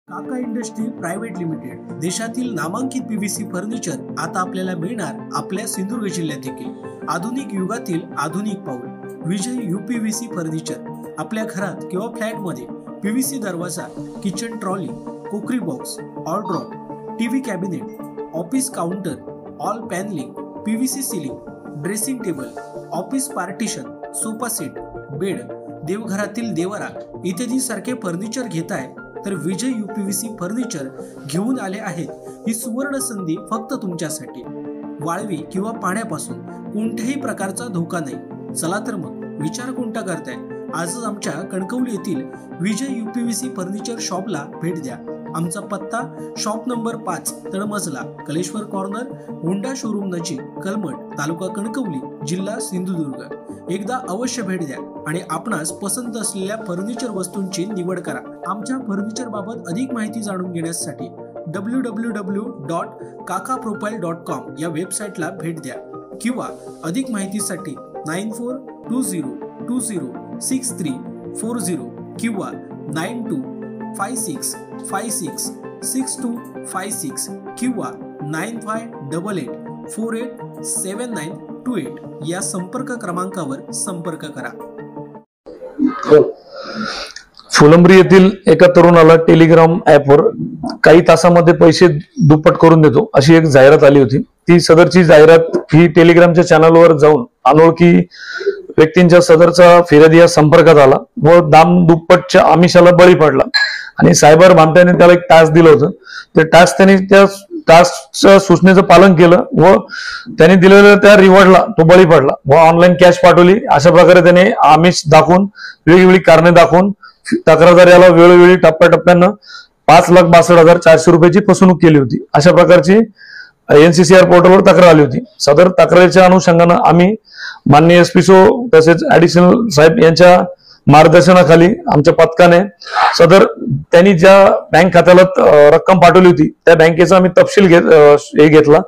काका industry private limited देशातील नामांकित पीव्हीसी फर्निचर आता आपल्याला मिळणार आपल्या सिंधुदुर्ग जिल्ह्यात देखील। आधुनिक युगातील आधुनिक पाऊल विजय यूपीव्हीसी फर्निचर। आपल्या घरात किंवा फ्लॅट मध्ये पीव्हीसी दरवाजा, किचन ट्रॉली, कुकरी बॉक्स, ऑलड्रॉप, TV cabinet, office counter, all panelling, PVC ceiling, dressing table, office partition, sofa set, bed, देवघरातील देवरा इत्यादी सारखे फर्निचर घेताय तर विजय यूपीव्हीसी फर्निचर घेऊन आले आहेत। ही सुवर्ण संधी फक्त तुमच्यासाठी। वाळवी किंवा पाण्यापासून कोणत्याही प्रकारचा धोका नाही। चला तर मग विचार कोणता करताय, आजच आमच्या कणकवली येथील विजय यूपीव्हीसी फर्निचर शॉपला भेट द्या। आमचा पत्ता शॉप नंबर 5 तळमजला, कलेश्वर कॉर्नर, होंडा शोरूम नजीक, कलमठ, तालुका कणकवली, जिल्हा सिंधुदुर्ग। एकदा अवश्य भेट द्या आणि आपणास पसंत असलेल्या फर्निचर वस्तूंची निवड करा। आमच्या फर्निचर बाबत अधिक माहिती जाणून घेण्यासाठी www.kakaprofile.com या वेबसाईटला भेट द्या किंवा अधिक माहितीसाठी 9420206340 किंवा 9256566256 किंवा 9588487928 या संपर्क क्रमांकावर संपर्क करा। फुलंब्री येथील एका तरुणाला टेलिग्राम ऍपवर काही तासामध्ये पैसे दुप्पट करून देतो अशी एक जाहिरात आली होती। ती सदरची जाहिरात ही टेलिग्रामच्या चॅनलवर जाऊन अनोळखी व्यक्तींच्या सदरचा फिर्यादी या संपर्कात आला व दाम दुप्पटच्या आमिषाला बळी पडला आणि सायबर भामट्याने त्याला एक टास्क दिलं होतं। ते टास्क त्यांनी त्या टास्कच्या सूचनेचं पालन केलं व त्यांनी दिलेल्या त्या रिवॉर्डला तो बळी पडला व ऑनलाईन कॅश पाठवली। अशा प्रकारे त्याने आमिष दाखवून वेगवेगळी कारणे दाखवून तक्रारदार याला वेळोवेळी टप्प्याटप्प्यानं 5,62,400 रुपयाची फसवणूक केली होती। अशा प्रकारची NCCR पोर्टलवर तक्रार आली होती। सदर तक्रारीच्या अनुषंगानं आम्ही माननीय SPSO तसेच ऍडिशनल साहेब यांच्या मार्गदर्शनाखाली आमच्या पथकाने सदर त्यांनी ज्या बँक खात्याला रक्कम पाठवली होती त्या बँकेचा आम्ही तपशील घेतला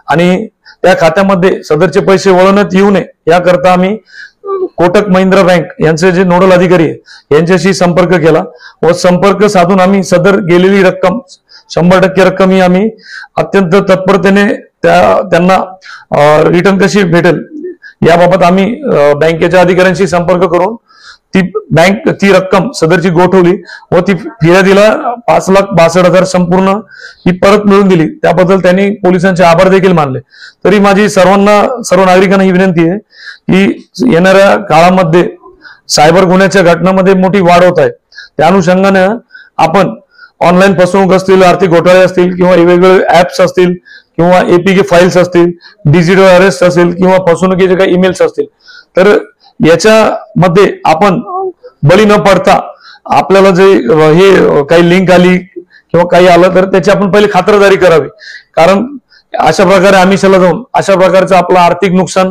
आणि त्या खात्यामध्ये सदरचे पैसे वळवण्यात येऊ नये याकरता आम्ही कोटक महिंद्रा बँक यांचे जे नोडल अधिकारी आहे यांच्याशी संपर्क केला व संपर्क साधून आम्ही सदर गेलेली रक्कम 100% रक्कम ही आम्ही अत्यंत तत्परतेने त्यांना रिटर्न कशी भेटेल याबाबत आम्ही बँकेच्या अधिकाऱ्यांशी संपर्क करून ती रक्कम सदरची गोठवली व ती फिर्यादीला 5,62,000 संपूर्ण ही परत मिळवून दिली। त्याबद्दल त्यांनी पोलिसांचे आभार देखील मानले। तरी माझी सर्व नागरिकांना ही विनंती आहे की येणाऱ्या काळामध्ये सायबर गुन्ह्याच्या घटनांमध्ये मोठी वाढ होत आहे। त्या अनुषंगाने आपण ऑनलाईन फसवणूक असतील, आर्थिक घोटाळे असतील किंवा वेगवेगळे ऍप्स असतील किंवा APK फाईल्स असतील, डिजिटल अरेस्ट असेल किंवा फसवणुकीचे काही ईमेल्स असतील तर याच्यामध्ये आपण बळी न पडता आपल्याला जे हे काही लिंक आली किंवा काही आलं तर त्याची आपण पहिले खातरदारी करावी। कारण अशा प्रकारे आमिषाला जाऊन अशा प्रकारचं आपलं आर्थिक नुकसान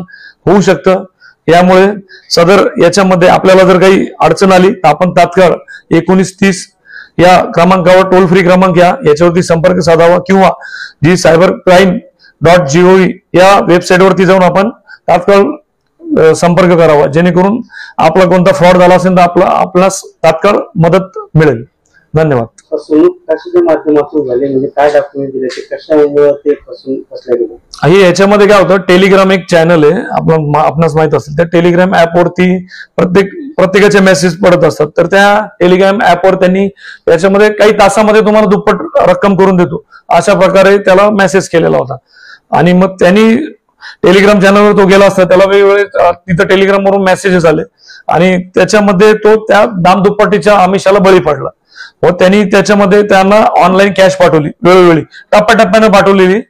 होऊ शकतं। यामुळे सदर याच्यामध्ये आपल्याला जर काही अडचण आली तर आपण तात्काळ 1930 या क्रमांकावर टोल फ्री क्रमांक याच्यावरती संपर्क साधावा किंवा जी cybercrime.gov या वेबसाईटवरती जाऊन आपण तात्काळ संपर्क करावा, जेणेकरून आपला कोणता फ्रॉड झाला असेल तर आपल्याला तात्काळ मदत मिळेल। धन्यवाद। याच्यामध्ये काय होतं, टेलिग्राम एक चॅनल आहे, आपणास माहित असेल त्या टेलिग्राम ऍपवरती प्रत्येकाचे मेसेज पडत असतात। तर त्या टेलिग्राम ऍपवर त्यांनी याच्यामध्ये काही तासामध्ये तुम्हाला दुप्पट रक्कम करून देतो अशा प्रकारे त्याला मेसेज केलेला होता आणि मग त्यांनी टेलिग्राम चॅनलवर तो गेला असता, त्याला वेगवेगळे तिथं टेलिग्रामवरून मेसेजेस आले आणि त्याच्यामध्ये तो त्या दामदुप्पटीच्या आमिषाला बळी पडला व त्यांनी त्याच्यामध्ये त्यांना ऑनलाईन कॅश पाठवली, वेळोवेळी टप्प्याटप्प्याने पाठवलेली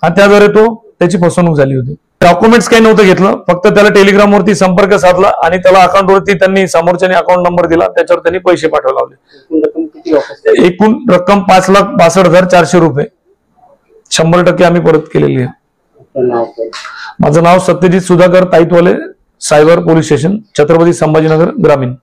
आणि त्याद्वारे त्याची फसवणूक झाली होती। डॉक्युमेंट्स काही नव्हतं घेतलं, फक्त त्याला टेलिग्रामवरती संपर्क साधला आणि त्याला अकाउंटवरती त्यांनी समोरच्याने अकाउंट नंबर दिला, त्याच्यावर त्यांनी पैसे पाठवायला लावले। एकूण रक्कम 5,62,400 रुपये 100% आम्ही परत केलेली आहे। माझं नाव Satyajit Sudhakar Taitwale, cyber police station, Chhatrapati Sambhajinagar ग्रामीण।